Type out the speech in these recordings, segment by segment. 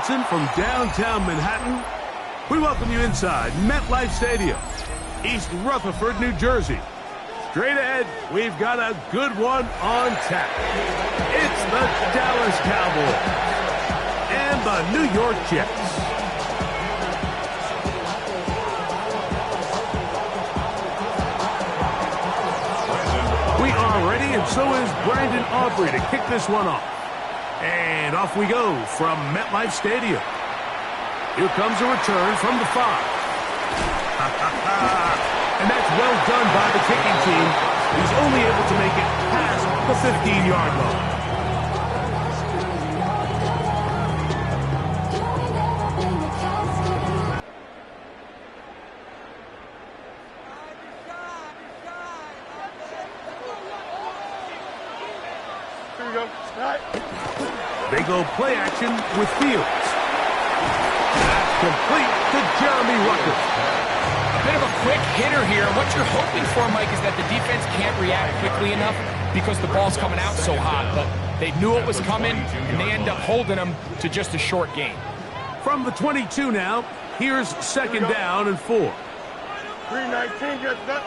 Johnson from downtown Manhattan. We welcome you inside MetLife Stadium, East Rutherford, New Jersey. Straight ahead, we've got a good one on tap. It's the Dallas Cowboys and the New York Jets. We are ready, and so is Brandon Aubrey to kick this one off. And off we go from MetLife Stadium. Here comes a return from the 5. And that's well done by the kicking team. He's only able to make it past the 15-yard line. Here we go. They go play action with Fields. That's complete to Jeremy Rucker. A bit of a quick hitter here. What you're hoping for, Mike, is that the defense can't react quickly enough because the ball's coming out so hot. But they knew it was coming, and they end up holding them to just a short gain. From the 22 now, here's second down and 4. 319, gets that.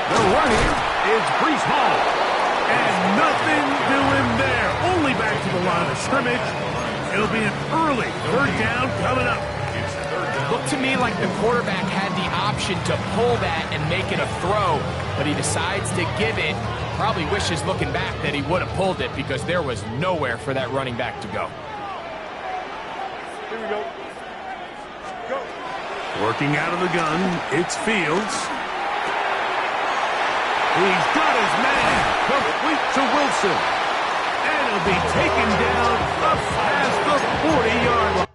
The run here is Breece Hall. And nothing doing there. Only back to the line of scrimmage. It'll be an early third down coming up. Looked to me like the quarterback had the option to pull that and make it a throw, but he decides to give it. Probably wishes looking back that he would have pulled it because there was nowhere for that running back to go. Here we go. Go. Working out of the gun, it's Fields. He's got his man, complete to Wilson. And he'll be taken down up past the 40-yard line.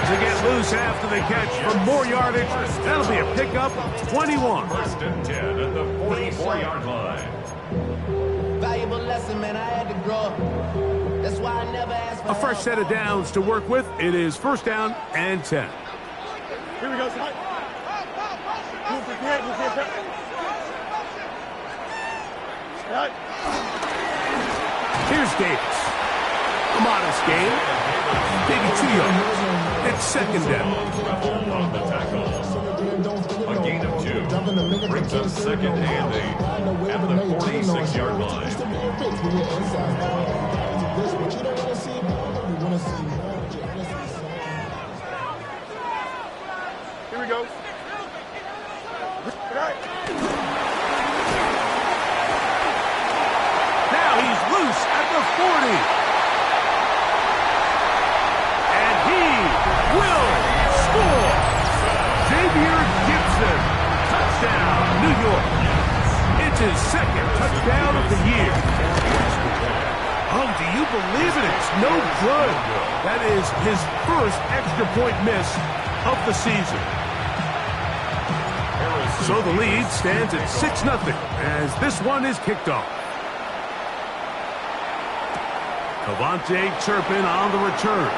To get loose after the catch for more yardage. That'll be a pickup of 21. First and 10 at the 44-yard line. Valuable lesson, man. I had to grow up. That's why I never asked for a fresh set of downs to work with. It is first down and 10. Here we go, son. Here's Davis. A modest gain. Maybe 2 yards. It's second down. On the tackle. A gain of 2 brings up second and 8 at the 46-yard line. Here we go. Now he's loose at the 40. Will score. Xavier Gibson, touchdown, New York. It's his second touchdown of the year. Oh, do you believe it? It's no good. That is his first extra point miss of the season. So the lead stands at 6-0 as this one is kicked off. Devontae Turpin on the return.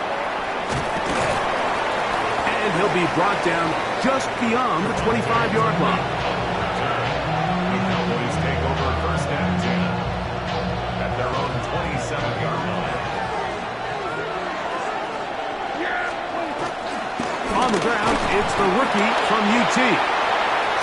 And he'll be brought down just beyond the 25-yard line. The Cowboys take over first and 10 at their own 27-yard line. On the ground, it's the rookie from UT.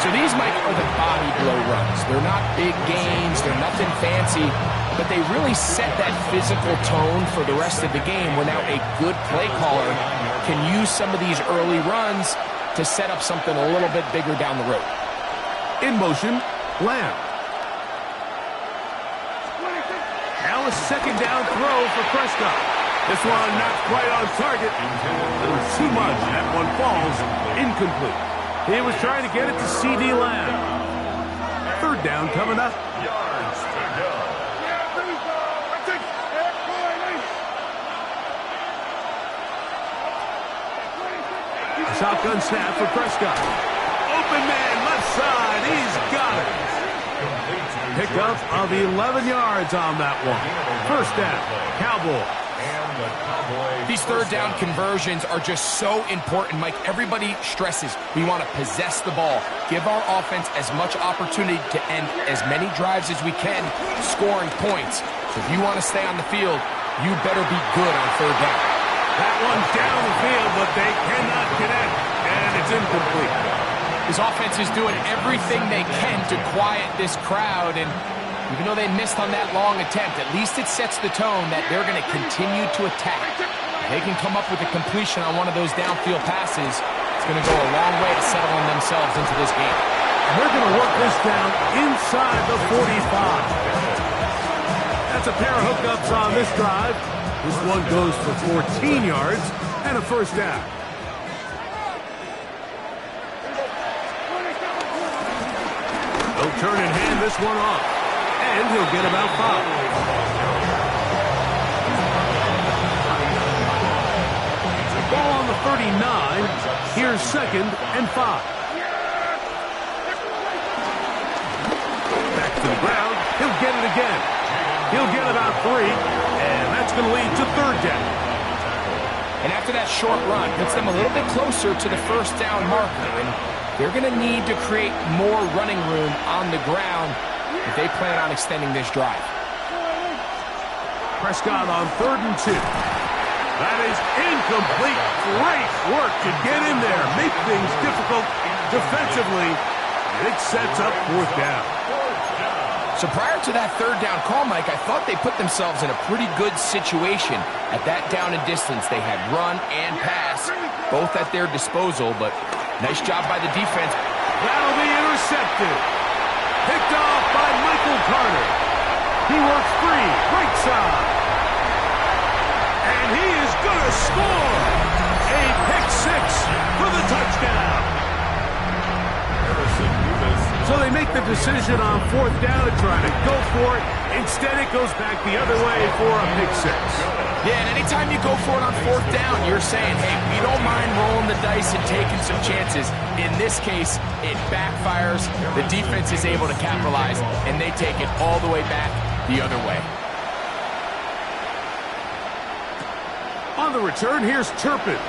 So these, Mike, are the body blow runs. They're not big gains. They're nothing fancy. But they really set that physical tone for the rest of the game where now a good play caller can use some of these early runs to set up something a little bit bigger down the road. In motion, Lamb. Now a second down throw for Prescott. This one not quite on target. It was too much. That one falls incomplete. He was trying to get it to C.D. Lamb. Third down coming up. Yards to go. Shotgun snap for Prescott. Open man, left side. He's got it. Pickup of 11 yards on that one. First down, Cowboys. These third down conversions are just so important, Mike. Everybody stresses we want to possess the ball, give our offense as much opportunity to end as many drives as we can, scoring points. So if you want to stay on the field, you better be good on third down. That one down the field, but they cannot connect, and it's incomplete. His offense is doing everything they can to quiet this crowd, and even though they missed on that long attempt, at least it sets the tone that they're going to continue to attack. If they can come up with a completion on one of those downfield passes, it's going to go a long way to settling themselves into this game. And they're going to work this down inside the 45. That's a pair of hookups on this drive. This one goes for 14 yards and a first down. They'll turn and hand this one off. And he'll get about 5. Ball on the 39. Here's 2nd and 5. Back to the ground. He'll get it again. He'll get about 3. And that's going to lead to third down. And after that short run, puts them a little bit closer to the first down marker. And they're going to need to create more running room on the ground if they plan on extending this drive. Prescott on 3rd and 2. That is incomplete. Great work to get in there. Make things difficult defensively. And it sets up 4th down. So prior to that third down call, Mike, I thought they put themselves in a pretty good situation at that down and distance. They had run and pass, both at their disposal, but nice job by the defense. That'll be intercepted. Picked off by Michael Carter. He works free, right side. And he is going to score. A pick 6 for the touchdown. So they make the decision on 4th down to try to go for it. Instead, it goes back the other way for a pick 6. Yeah, and anytime you go for it on 4th down, you're saying, hey, we don't mind rolling the dice and taking some chances. In this case, it backfires. The defense is able to capitalize, and they take it all the way back the other way. On the return, here's Turpin.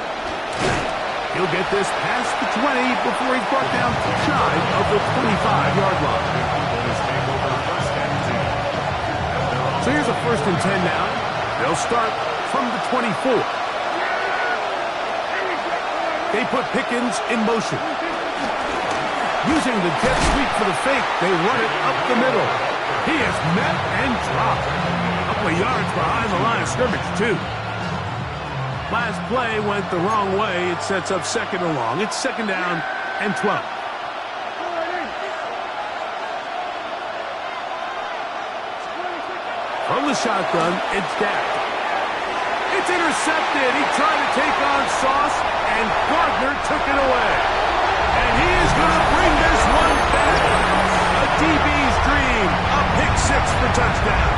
He'll get this past the 20 before he's brought down shy of the 25-yard line. So here's a 1st and 10 now. They'll start from the 24. They put Pickens in motion. Using the jet sweep for the fake, they run it up the middle. He is met and dropped. A couple of yards behind the line of scrimmage, too. Last play went the wrong way. It sets up 2nd and long. It's 2nd down and 12. From the shotgun, it's Dak. It's intercepted. He tried to take on Sauce, and Gardner took it away. And he is going to bring this one back. A DB's dream. A pick 6 for touchdown.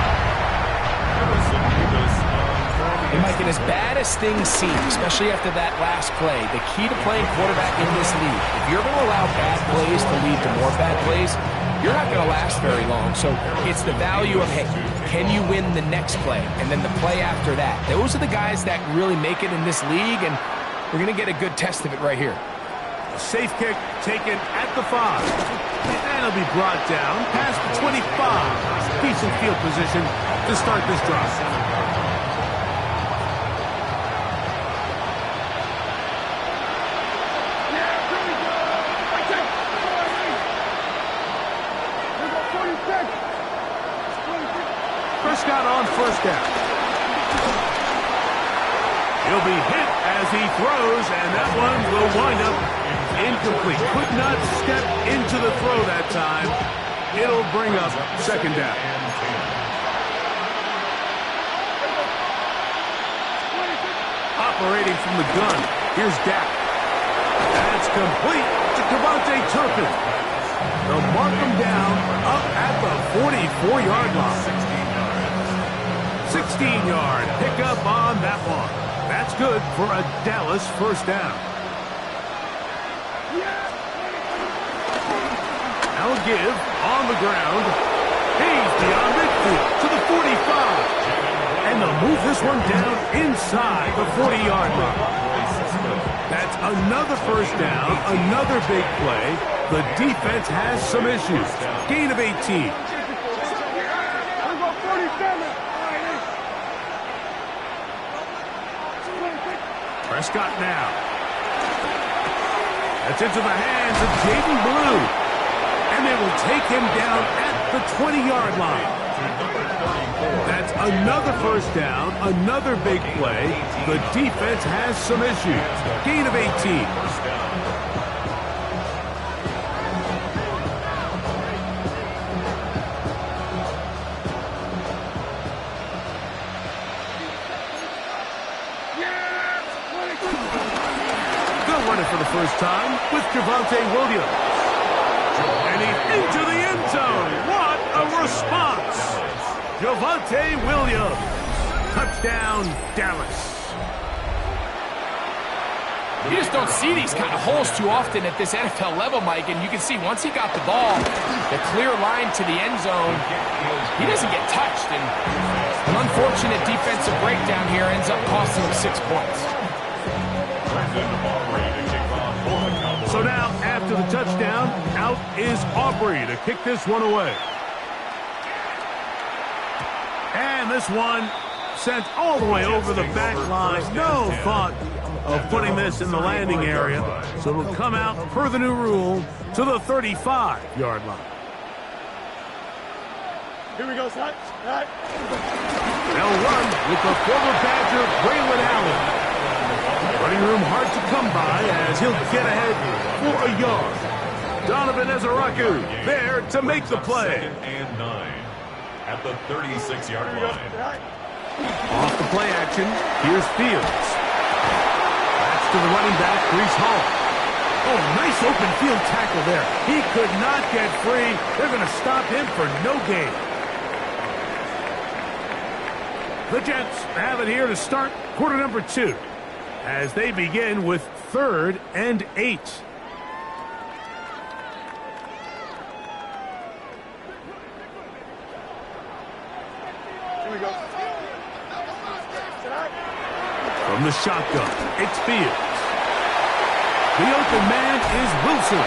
And Mike, and as bad as things seem, especially after that last play, the key to playing quarterback in this league, if you're going to allow bad plays to lead to more bad plays, you're not going to last very long. So it's the value of, hey, can you win the next play? And then the play after that. Those are the guys that really make it in this league, and we're going to get a good test of it right here. A safe kick taken at the 5. And it'll be brought down past the 25. Decent field position to start this drive. Prescott on 1st down. He'll be hit as he throws, and that one will wind up incomplete. Could not step into the throw that time. It'll bring up 2nd down. operating from the gun. Here's Dak. That's complete to Devontae Turpin. They'll mark him down up at the 44-yard line. 16-yard pickup on that one. That's good for a Dallas first down. Now give on the ground. He's beyond midfield to the 45. And they'll move this one down inside the 40-yard line. That's another first down, another big play. The defense has some issues. Gain of 18. Prescott now. That's into the hands of Jaden Blue. And they will take him down at the 20-yard line. That's another first down, another big play. The defense has some issues. Gain of 18. For the first time with Javonte Williams. And he's into the end zone. What a response. Javonte Williams. Touchdown, Dallas. You just don't see these kind of holes too often at this NFL level, Mike, and you can see once he got the ball, the clear line to the end zone, he doesn't get touched, and an unfortunate defensive breakdown here ends up costing him 6 points. So now, after the touchdown, out is Aubrey to kick this one away. And this one sent all the way over the back line. No thought of putting this in the landing area. So it'll come out, per the new rule, to the 35-yard line. Here we go, son. Right. They'll run with the former Badger, Braylon Allen. Running room hard to come by as he'll get ahead for a yard. Donovan Ezaraku there to make the play. And 9 at the 36-yard line. Off the play action, here's Fields. That's to the running back, Breece Hall. Oh, nice open field tackle there. He could not get free. They're going to stop him for no gain. The Jets have it here to start quarter number 2. As they begin with 3rd and 8. Here we go. From the shotgun, it's Fields. The open man is Wilson.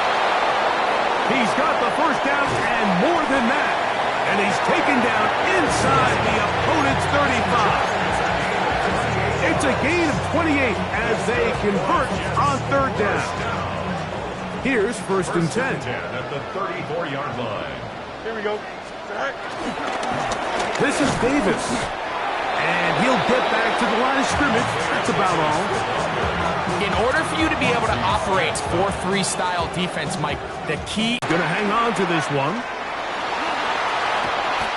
He's got the first down and more than that. And he's taken down inside the opponent's 35. It's a gain of 28 as they convert on 3rd down. Here's 1st and 10. At the 34-yard line. Here we go. This is Davis. And he'll get back to the line of scrimmage. That's about all. In order for you to be able to operate 4-3 style defense, Mike, the key... Going to hang on to this one.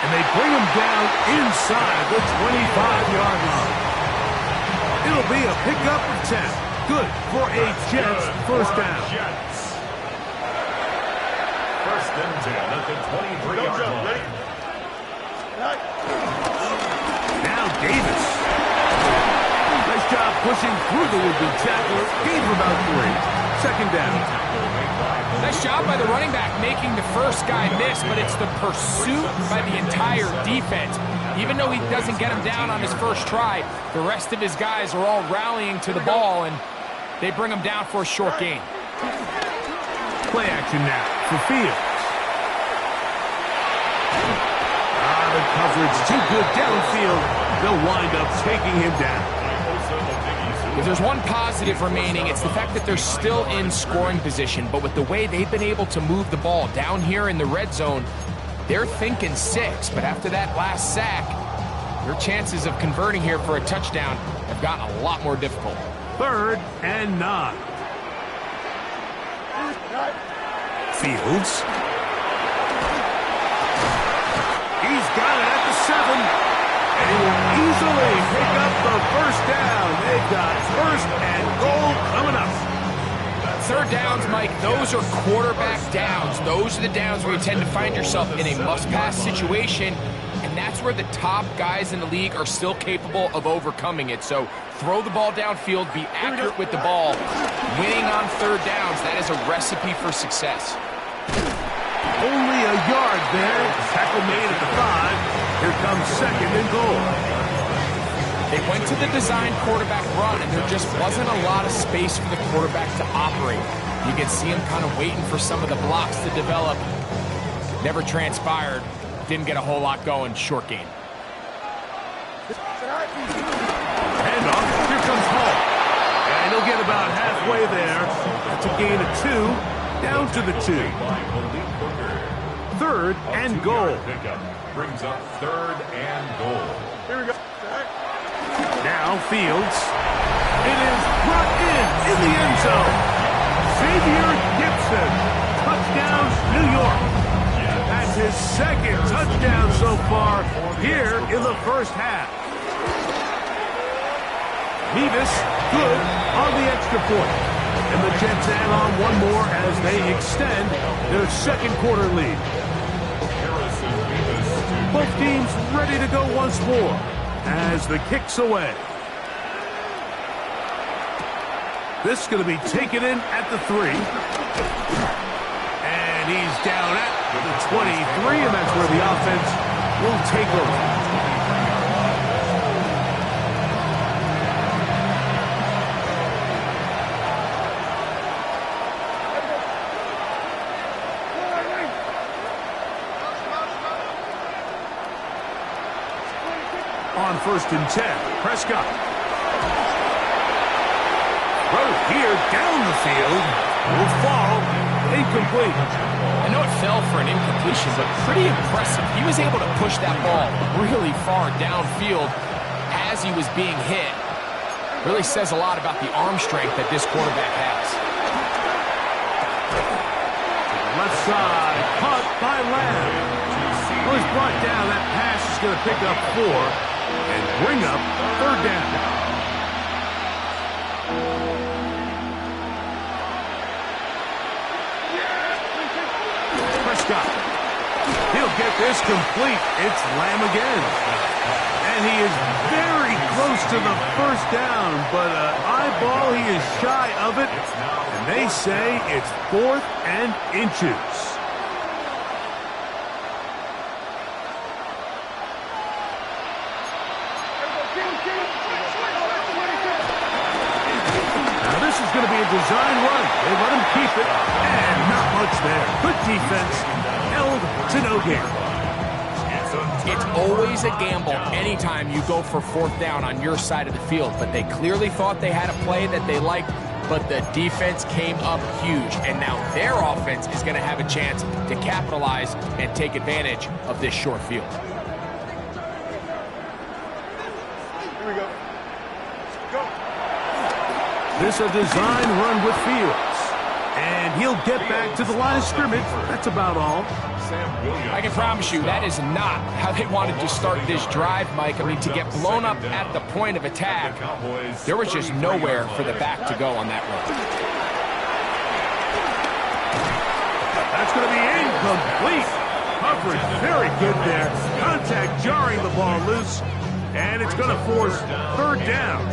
And they bring him down inside the 25-yard line. It'll be a pickup of 10. Good for a Jets first down. First and 10 at the 23-yard line. Now Davis. Nice job pushing through the would-be tackler. Gave him about 3. Second down. Nice job by the running back making the first guy miss, but it's the pursuit by the entire defense. Even though he doesn't get him down on his first try, the rest of his guys are all rallying to the ball, and they bring him down for a short gain. Play action now for Fields. The coverage too good downfield. They'll wind up taking him down. If there's one positive remaining, it's the fact that they're still in scoring position. But with the way they've been able to move the ball down here in the red zone, they're thinking 6. But after that last sack, their chances of converting here for a touchdown have gotten a lot more difficult. 3rd and 9. Fields. He's got it at the 7. And he will easily pick up the first down. They've got first and goal coming up. Third downs, Mike, those are quarterback downs. Those are the downs where you tend to find yourself in a must-pass situation, and that's where the top guys in the league are still capable of overcoming it. So throw the ball downfield, be accurate with the ball. Winning on third downs, that is a recipe for success. Only a yard there. Tackle made at the 5. Here comes second and goal. They went to the design quarterback run, and there just wasn't a lot of space for the quarterback to operate. You can see him kind of waiting for some of the blocks to develop. Never transpired. Didn't get a whole lot going. Short game. Handoff. Here comes Hall. And he'll get about halfway there. That's a gain of 2. Down to the 2. Third and goal. Brings up third and goal. Here we go. Now Fields. It is brought in the end zone. Xavier Gibson. Touchdown, New York. That's his second touchdown so far here in the first half. Nevis good on the extra point. And the Jets add on one more as they extend their second quarter lead. Both teams ready to go once more as the kick's away. This is going to be taken in at the 3. And he's down at the 23, and that's where the offense will take over. On first and 10, Prescott. Throw here down the field. Will fall. Incomplete. I know it fell for an incompletion, but pretty impressive. He was able to push that ball really far downfield as he was being hit. Really says a lot about the arm strength that this quarterback has. Left side, caught by Lamb. Well, he's brought down. That pass is going to pick up 4 and bring up third down. Prescott. He'll get this complete. It's Lamb again. And he is very close to the first down, but eyeball, he is shy of it. And they say it's 4th and inches. Now this is going to be a design run. They let him keep it, and not much there. Good defense, held to no gain. It's always a gamble anytime you go for 4th down on your side of the field, but they clearly thought they had a play that they liked, but the defense came up huge, and now their offense is going to have a chance to capitalize and take advantage of this short field. Here we go. Go. This a design run with Fields. And he'll get back to the line of scrimmage. That's about all. I can promise you that is not how they wanted to start this drive, Mike. I mean, to get blown up at the point of attack, there was just nowhere for the back to go on that run. That's going to be incomplete. Coverage very good there. Contact jarring the ball loose. And it's going to force third down.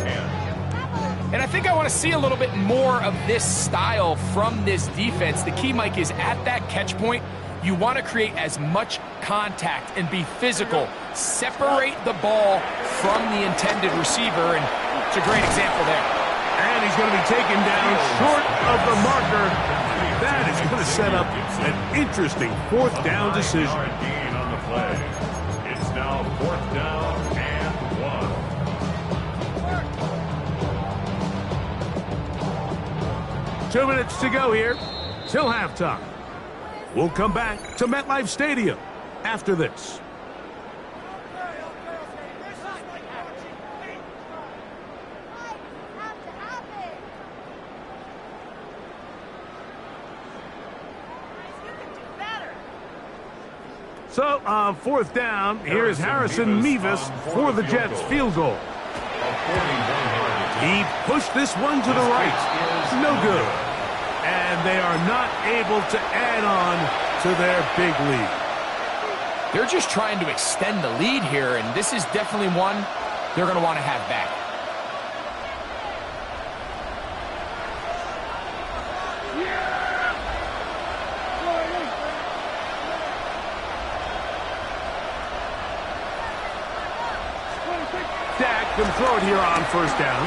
And I think I want to see a little bit more of this style from this defense. The key, Mike, is at that catch point, you want to create as much contact and be physical. Separate the ball from the intended receiver, and it's a great example there. And he's going to be taken down short of the marker. That is going to set up an interesting 4th down decision. Gain on the play. It's now 4th down and 1. 2 minutes to go here till halftime. We'll come back to MetLife Stadium after this. So, 4th down, here's Harrison Mevis for the Jets field goal. He pushed this one to the right. No good. And they are not able to add on to their big lead. They're just trying to extend the lead here, and this is definitely one they're going to want to have back. Dak can throw it here on first down.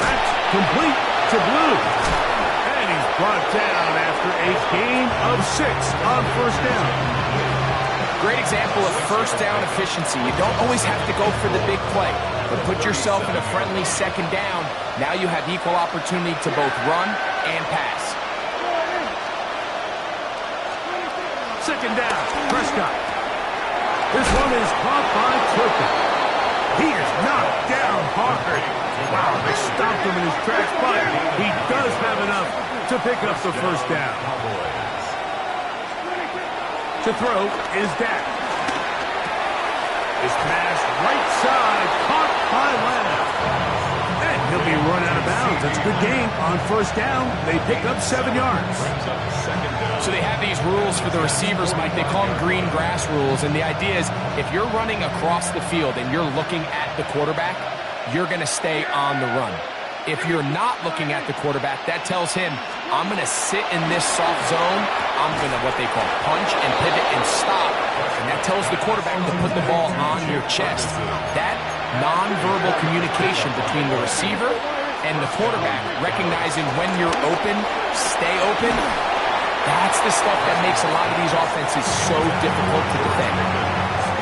That's complete to Blue. And he's brought down after a gain of 6 on first down. Great example of first down efficiency. You don't always have to go for the big play, but put yourself in a friendly second down. Now you have equal opportunity to both run and pass. Second down, Prescott. This one is caught by Turpin. He is knocked down hard. Wow, they stopped him in his tracks, but he does have enough to pick up the first down. To throw is Dak. His pass right side, caught by Lamb. And he'll be run out of bounds. It's a good game on first down. They pick up 7 yards. So they have these rules for the receivers, Mike. They call them green grass rules. And the idea is if you're running across the field and you're looking at the quarterback, you're going to stay on the run. If you're not looking at the quarterback, that tells him, I'm going to sit in this soft zone. I'm going to what they call punch and pivot and stop. And that tells the quarterback to put the ball on your chest. That nonverbal communication between the receiver and the quarterback, recognizing when you're open, stay open, that's the stuff that makes a lot of these offenses so difficult to defend.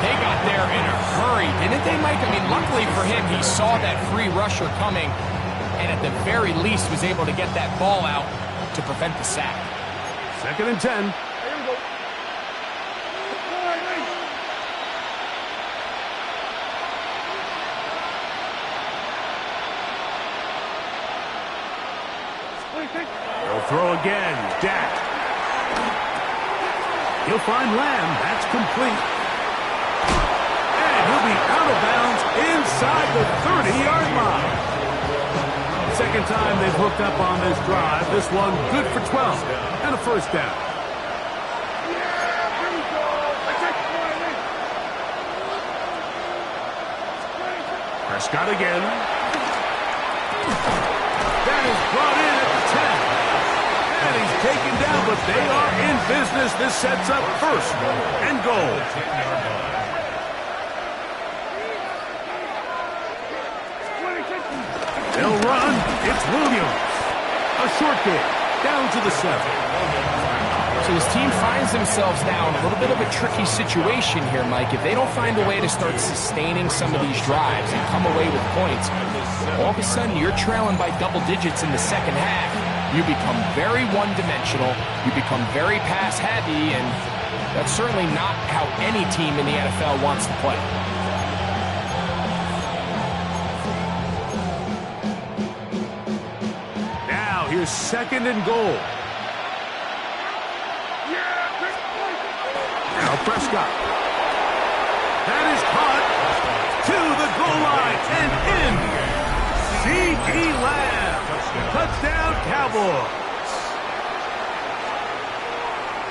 They got there in a hurry, didn't they, Mike? I mean, luckily for him, he saw that free rusher coming, and at the very least was able to get that ball out to prevent the sack. Second and 10. They'll throw again. Dak. He'll find Lamb. That's complete. And he'll be out of bounds inside the 30-yard line. Second time they've hooked up on this drive. This one good for 12 and a first down. Prescott again. That is brought in at the 10. And he's taken down, but they are in business. This sets up first and goal. They'll run. It's Williams. A short game. Down to the 7. So this team finds themselves now in a little bit of a tricky situation here, Mike. If they don't find a way to start sustaining some of these drives and come away with points, all of a sudden you're trailing by double digits in the second half. You become very one-dimensional. You become very pass-heavy, and that's certainly not how any team in the NFL wants to play. Now here's second and goal. Now Prescott. That is caught to the goal line and in. C.D. Lamb. Touchdown, Cowboys.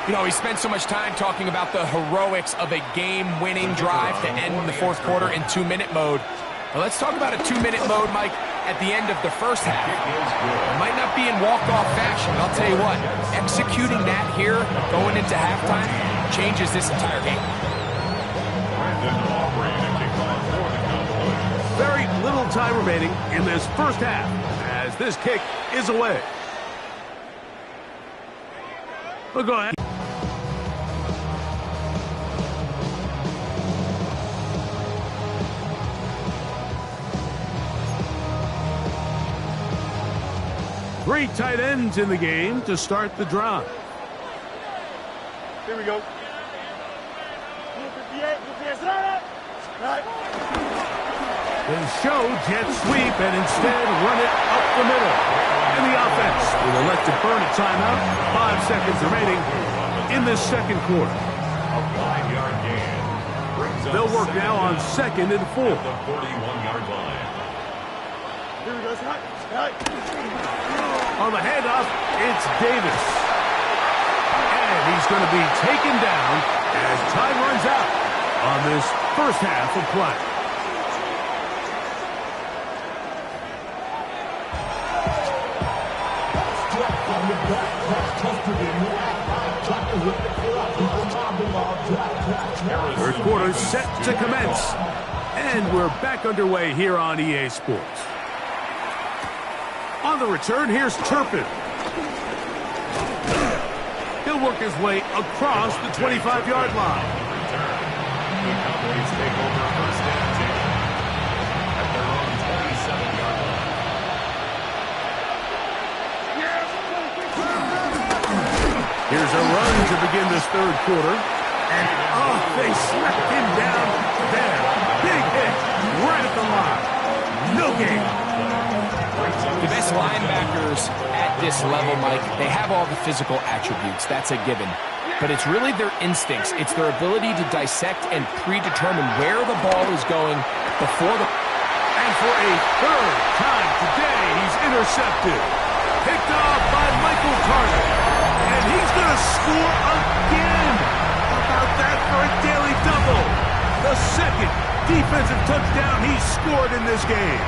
You know, we spent so much time talking about the heroics of a game-winning drive to end the fourth quarter in 2-minute mode. Well, let's talk about a 2-minute mode, Mike, at the end of the first half. It might not be in walk-off fashion, but I'll tell you what, executing that here, going into halftime, changes this entire game. Very little time remaining in this first half as this kick is away. We'll go ahead. Three tight ends in the game to start the drive. Here we go. They show jet sweep and instead run it up the middle. And the offense will elect to burn a timeout. 5 seconds remaining in this second quarter. A 5-yard gain brings They'll work now on 2nd and 4. At the 41-yard line. Here we go. On the handoff, it's Davis. And he's going to be taken down as time runs out on this first half of play. Third quarter set to commence. And we're back underway here on EA Sports. On the return, here's Turpin. He'll work his way across the 25-yard line. The Cowboys take over first and 10 at their own 27-yard line. Here's a run to begin this third quarter. And, oh, they smacked him down there. Big hit right at the line. No gain. The best linebackers at this level, Mike, they have all the physical attributes. That's a given. But it's really their instincts. It's their ability to dissect and predetermine where the ball is going before the... And for a third time today, he's intercepted. Picked off by Michael Carter. And he's going to score again. How about that for a daily double? The second defensive touchdown he's scored in this game.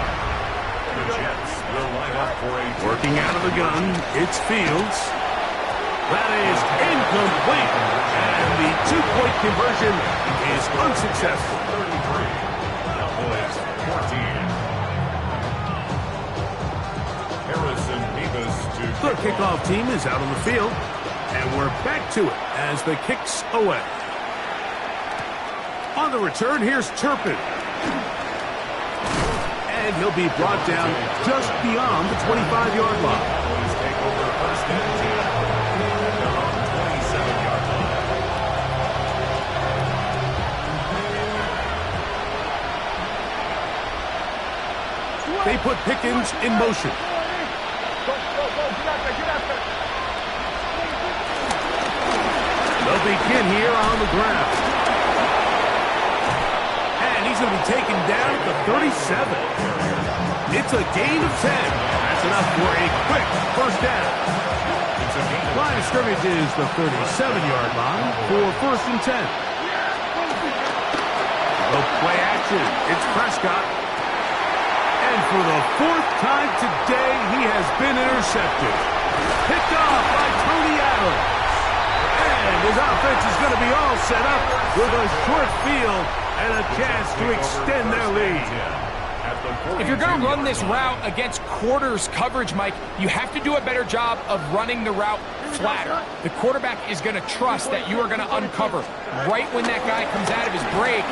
The Jets will line up for a... Working out of the gun, it's Fields. That is incomplete. And the two-point conversion is unsuccessful. 33. Cowboys 14. Harrison Davis to... The kickoff team is out on the field. And we're back to it as the kick's away. On the return, here's Turpin. And he'll be brought down just beyond the 25-yard line. Cowboys take over first and 10 at their own 27-yard line. They put Pickens in motion. They'll begin here on the ground. And he's going to be taken down at the 37. It's a gain of 10. That's enough for a quick first down. Line of scrimmage is the 37-yard line for first and 10. The play action. It's Prescott. And for the fourth time today, he has been intercepted. Picked off by Tony Adams. And his offense is going to be all set up with a short field and a chance to extend their lead. If you're going to run this route against quarters coverage, Mike, you have to do a better job of running the route flatter. The quarterback is going to trust that you are going to uncover right when that guy comes out of his break,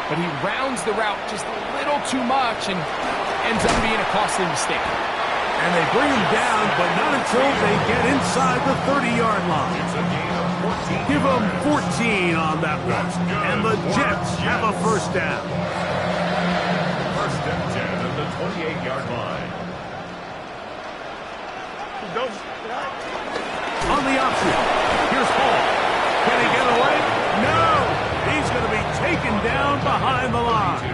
but he rounds the route just a little too much and ends up being a costly mistake. And they bring him down, but not until they get inside the 30-yard line. Give them 14 on that one. And the Jets have a first down. First and 10 at the 28-yard line. On the option, here's Hall. Can he get away? No! He's going to be taken down behind the line.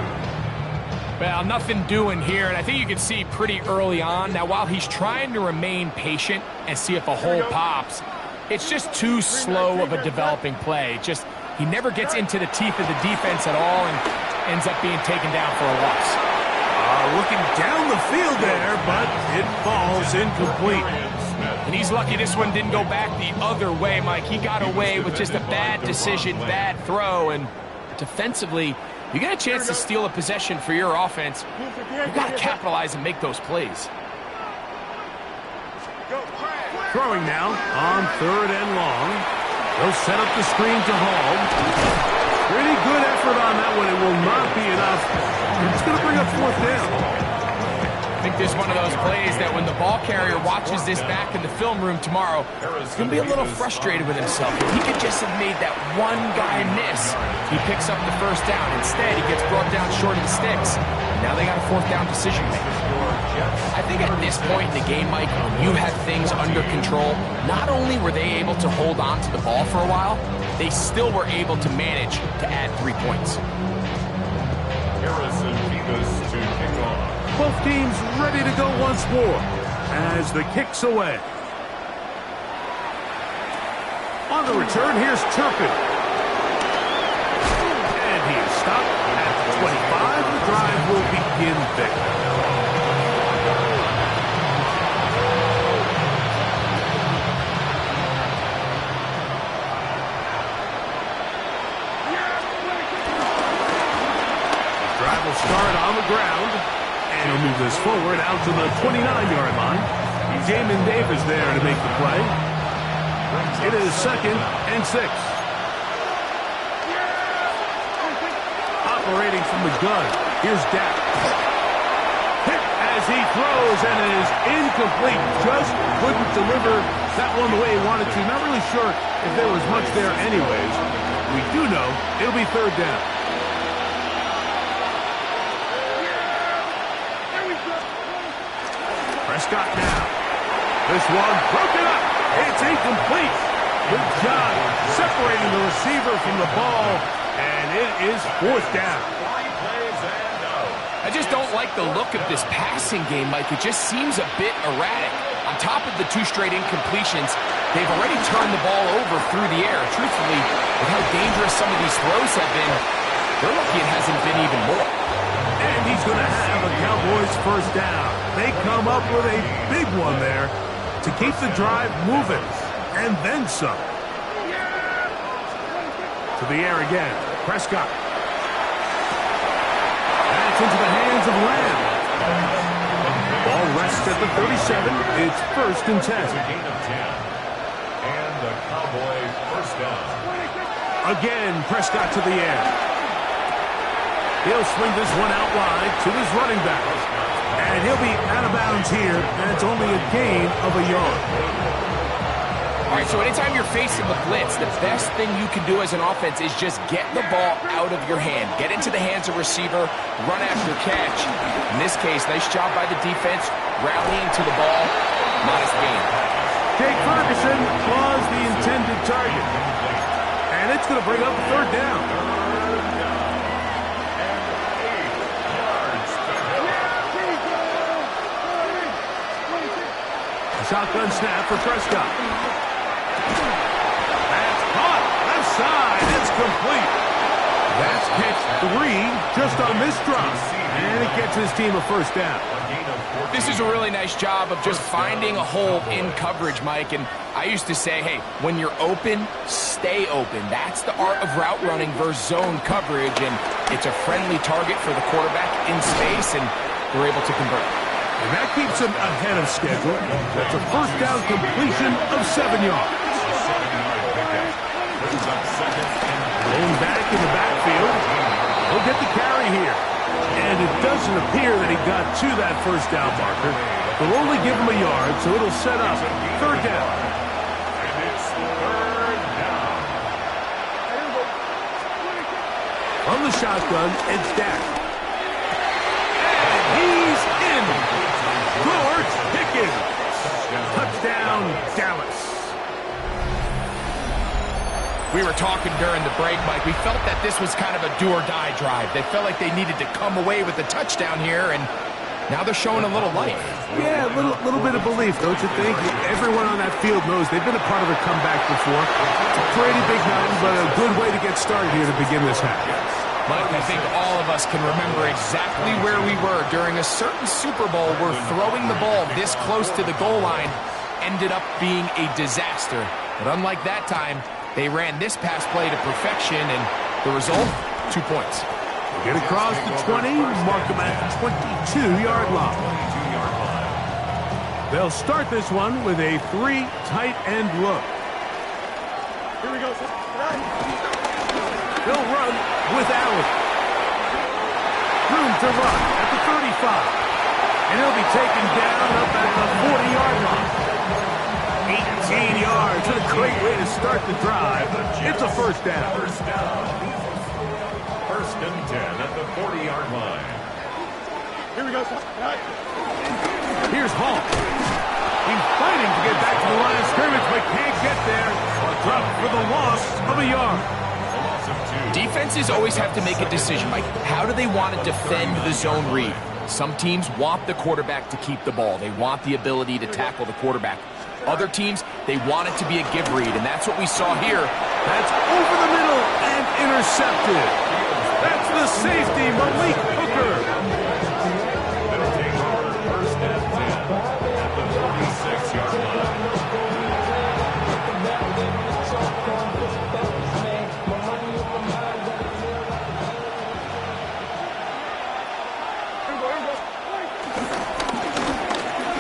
Well, nothing doing here, and I think you can see pretty early on. Now, while he's trying to remain patient and see if a hole pops, it's just too slow of a developing play. He never gets into the teeth of the defense at all and ends up being taken down for a loss. Looking down the field there, but it falls incomplete. And he's lucky this one didn't go back the other way, Mike. He got away with just a bad decision, bad throw, and defensively, you get a chance to steal a possession for your offense. You've got to capitalize and make those plays. Throwing now on third and long. They'll set up the screen to Hall. Pretty good effort on that one. It will not be enough. It's going to bring up fourth down. I think this is one of those plays that when the ball carrier watches this back in the film room tomorrow, he's going to be a little frustrated with himself. If he could just have made that one guy miss, he picks up the first down. Instead, he gets brought down short of the sticks. And now they got a fourth down decision maker. I think at this point in the game, Mike, when you have things under control, not only were they able to hold on to the ball for a while, they still were able to manage to add 3 points. kickoff. Both teams ready to go once more as the kick's away. On the return, here's Turpin. And he is stopped at the 25. The drive will begin there. Drive will start on the ground. And he'll move this forward out to the 29-yard line. Jamin Davis there to make the play. It is 2nd and 6. Operating from the gun. Here's Dak. Hit as he throws and it is incomplete. Just couldn't deliver that one the way he wanted to. Not really sure if there was much there anyways. We do know it'll be 3rd down. Prescott now. This one broken up. It's incomplete. Good job separating the receiver from the ball, and it is 4th down. I just don't like the look of this passing game, Mike. It just seems a bit erratic. On top of the 2 straight incompletions, they've already turned the ball over through the air. Truthfully, with how dangerous some of these throws have been, they're lucky it hasn't been even more. And he's going to have a Cowboys 1st down. They come up with a big one there to keep the drive moving, and then some. To the air again, Prescott. That's into the hands of Lamb. Ball rests at the 37. It's 1st and 10. Gain of 10. And the Cowboys 1st down. Again, Prescott to the air. He'll swing this one out wide to his running back. And he'll be out of bounds here, and it's only a gain of a yard. All right, so anytime you're facing the blitz, the best thing you can do as an offense is just get the ball out of your hand. Get into the hands of receiver, run after catch. In this case, nice job by the defense, rallying to the ball. Modest gain. Jake Ferguson was the intended target. And it's going to bring up 3rd down. Shotgun snap for Prescott. That's caught. Left side. It's complete. That's catch 3 just on this drop. And it gets his team a 1st down. This is a really nice job of just finding a hole in coverage, Mike. And I used to say, hey, when you're open, stay open. That's the art of route running versus zone coverage. And it's a friendly target for the quarterback in space, and we're able to convert. And that keeps him ahead of schedule. That's a 1st down completion of 7 yards. Rolling back in the backfield. He'll get the carry here. And it doesn't appear that he got to that 1st down marker. They'll only give him a yard, so it'll set up 3rd down. And it's 3rd down. From the shotgun, it's Dak. And he's in. George Pickens. Touchdown, Dallas. We were talking during the break, Mike. We felt that this was kind of a do-or-die drive. They felt like they needed to come away with a touchdown here, and now they're showing a little life. Yeah, a little bit of belief, don't you think? Everyone on that field knows they've been a part of a comeback before. It's a pretty big mountain, but a good way to get started here to begin this half. Mike, I think all of us can remember exactly where we were during a certain Super Bowl where throwing the ball this close to the goal line ended up being a disaster. But unlike that time, they ran this pass play to perfection, and the result, 2 points. Get across the 20, mark them at the 22-yard line. They'll start this one with a 3 tight end look. Here we go. They'll run with Allen. Room to run at the 35. And he'll be taken down up at the 40-yard line. 18 yards. What a great way to start the drive. It's a 1st down. 1st and 10 at the 40-yard line. Here we go. Here's Hall. He's fighting to get back to the line of scrimmage, but can't get there. Drop for the loss of a yard. Defenses always have to make a decision, Mike. How do they want to defend the zone read? Some teams want the quarterback to keep the ball. They want the ability to tackle the quarterback. Other teams, they want it to be a give read, and that's what we saw here. That's over the middle and intercepted. That's the safety, Malik Hooker. They'll take over first and 10 at the 46-yard line.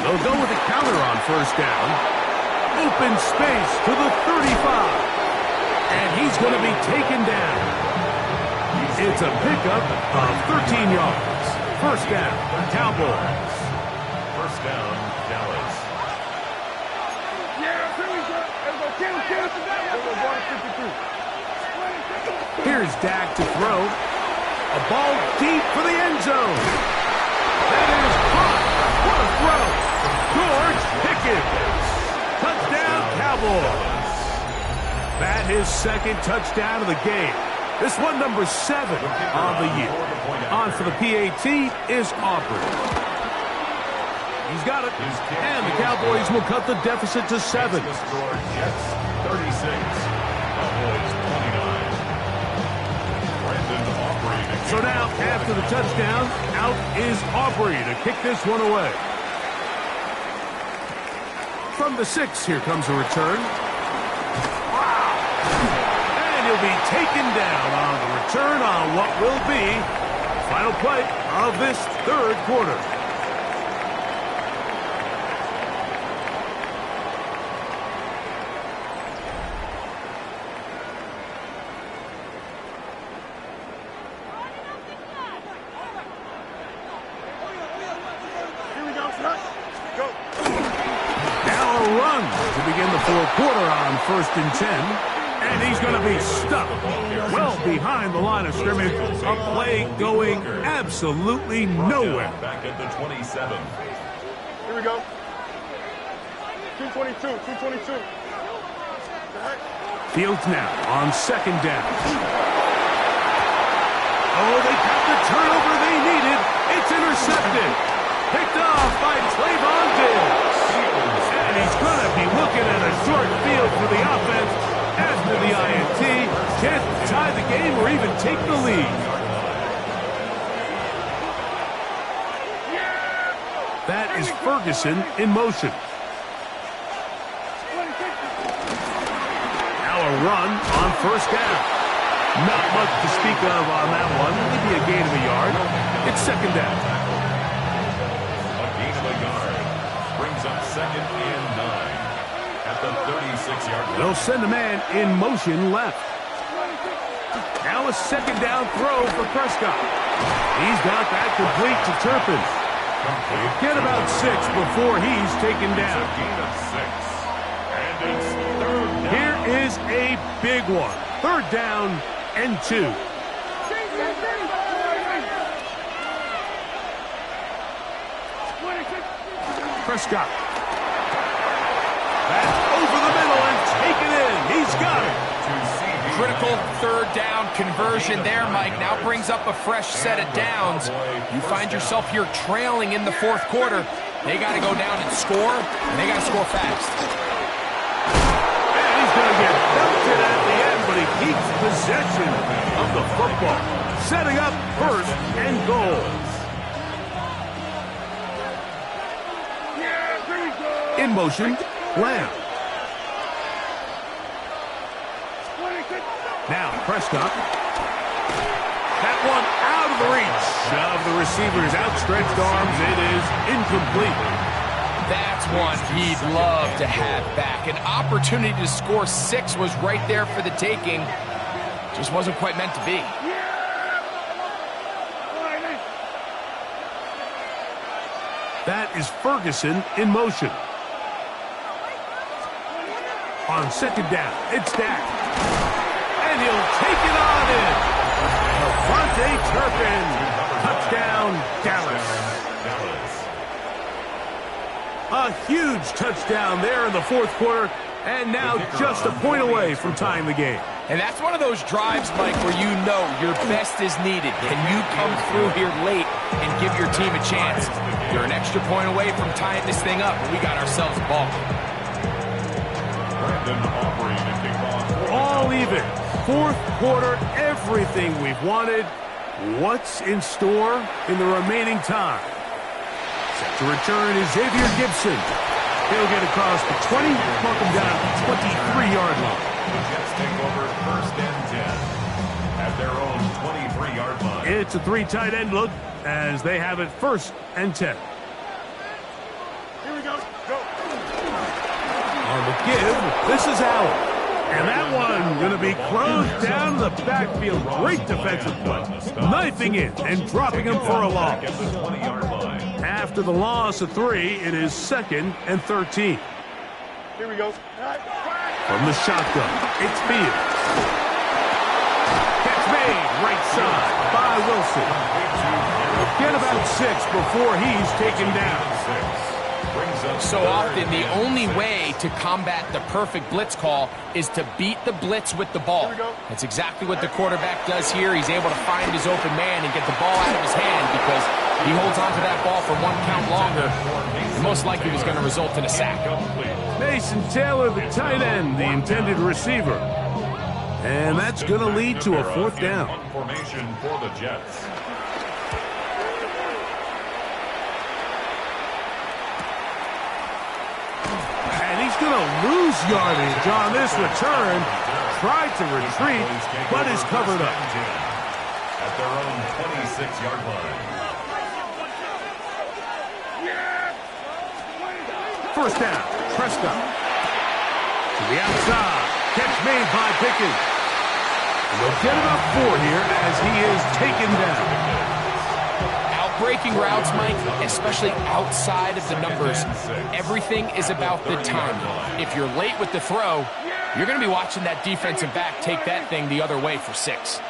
They'll go with a counter on first down. Open space to the 35. And he's going to be taken down. It's a pickup of 13 yards. First down, Cowboys. First down, Dallas. Here's Dak to throw. A ball deep for the end zone. That is caught. What a throw. George Pickens. Touchdown, Cowboys. That his second touchdown of the game. This one, number 7 on the year. On for the PAT is Aubrey. He's got it. And the Cowboys will cut the deficit to 7. The score, Jets 36, Cowboys 29. Brandon Aubrey. So now, after the touchdown, out is Aubrey to kick this one away. From the 6, here comes a return. And he'll be taken down on the return on what will be the final play of this third quarter. First and 10, and he's going to be stuck well behind the line of scrimmage. A play going absolutely nowhere. Back at the 27. Here we go. 222. Fields now on second down. Oh, they got the turnover they needed. It's intercepted. Picked off by Trayvon Diggs. And he's going to be looking at a short field for the offense after the INT. Can't tie the game or even take the lead. That is Ferguson in motion. Now a run on first down. Not much to speak of on that one. Maybe a gain of a yard. It's second down. A gain of a yard brings up second and 9 at the 36-yard line. They'll send a man in motion left. Now a second down throw for Prescott. He's got that complete to Turpin. Get about 6 before he's taken down. A gain of 6. And it's third down. Here is a big one. Third down and 2. Prescott. That's over the middle and taken in. He's got it. Critical third down conversion there, Mike. Now brings up a fresh set of downs. You find yourself here trailing in the fourth quarter. They got to go down and score, and they got to score fast. And he's going to get belted at the end, but he keeps possession of the football. Setting up first and goal. In motion, Lamb. Now Prescott. That one out of the reach of the receiver's outstretched arms. It is incomplete. That's one he'd love to have back. An opportunity to score 6 was right there for the taking. Just wasn't quite meant to be. That is Ferguson in motion. On second down, it's Dak. And he'll take it on in. Devontae Turpin. Touchdown, Dallas. A huge touchdown there in the fourth quarter. And now just a point away from tying the game. And that's one of those drives, Mike, where you know your best is needed. Can you come through here late and give your team a chance. You're an extra point away from tying this thing up, and we got ourselves a ball. All even. Fourth quarter, everything we've wanted. What's in store in the remaining time? Set to return is Xavier Gibson. He'll get across the 20, mark him down at the 23-yard line. The Jets take over first and 10 at their own 23-yard line. It's a three tight end look as they have it first and 10. Here we go. Go. On the give, this is Allen. And that one going to be closed down in the backfield. Great defensive play. Knifing in and dropping him for a loss. After the loss of 3, it is 2nd and 13. Here we go. From the shotgun, it's Fields. Catch made, right side by Wilson. Get about 6 before he's taken down. So often, the only way to combat the perfect blitz call is to beat the blitz with the ball. That's exactly what the quarterback does here. He's able to find his open man and get the ball out of his hand because he holds onto that ball for 1 count longer. And most likely was going to result in a sack. Mason Taylor, the tight end, the intended receiver. And that's going to lead to a 4th down. Formation for the Jets. He's going to lose yardage on this return. Tried to retreat, but is covered up. At their own 26-yard line. First down, Prescott. To the outside. Catch made by Pickens. And they'll get about 4 here as he is taken down. Breaking routes, Mike, especially outside of the numbers, everything is about the timing. If you're late with the throw, you're going to be watching that defensive back take that thing the other way for 6.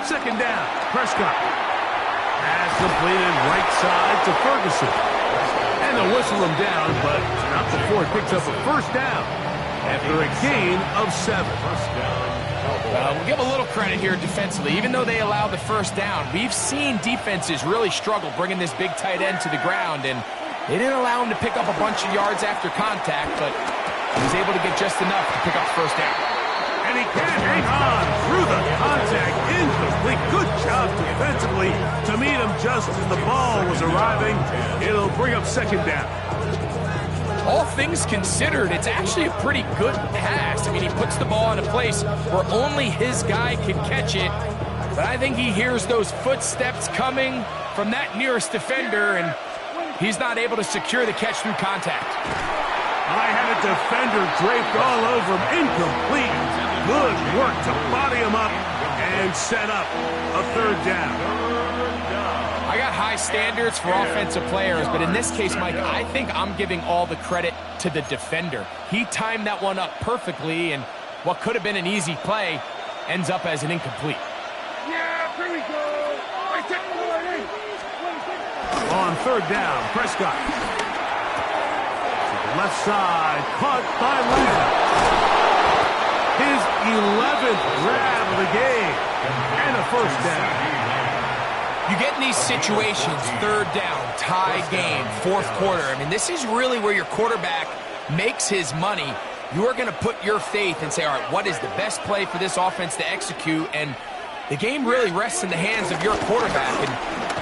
Second down, Prescott. Pass completed right side to Ferguson. And they'll whistle him down, but not before it picks up a first down after a gain of 7. We'll give a little credit here defensively. Even though they allowed the first down, we've seen defenses really struggle bringing this big tight end to the ground, and they didn't allow him to pick up a bunch of yards after contact, but he was able to get just enough to pick up the first down. And he can't hang on through the contact. Incomplete. Good job defensively to meet him just as the ball was arriving. It'll bring up 2nd down. All things considered, it's actually a pretty good pass. I mean, he puts the ball in a place where only his guy can catch it. But I think he hears those footsteps coming from that nearest defender, and he's not able to secure the catch through contact. I had a defender draped all over him. Incomplete. Good work to body him up and set up a 3rd down. I got high standards for offensive players, but in this case, Mike, I think I'm giving all the credit to the defender. He timed that one up perfectly, and what could have been an easy play ends up as an incomplete. Yeah, here we go. On 3rd down, Prescott. To the left side, caught by Lamb. His 11th grab of the game, and a first down. You get in these situations, 3rd down, tie game, 4th quarter. I mean, this is really where your quarterback makes his money. You are going to put your faith and say, all right, what is the best play for this offense to execute? And the game really rests in the hands of your quarterback. And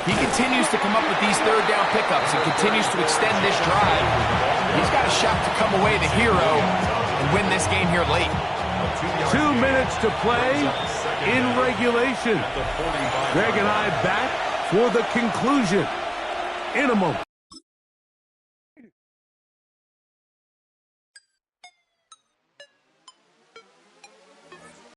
he continues to come up with these 3rd down pickups and continues to extend this drive. He's got a shot to come away the hero and win this game here late. 2 minutes to play in regulation. Greg and I back for the conclusion in a moment.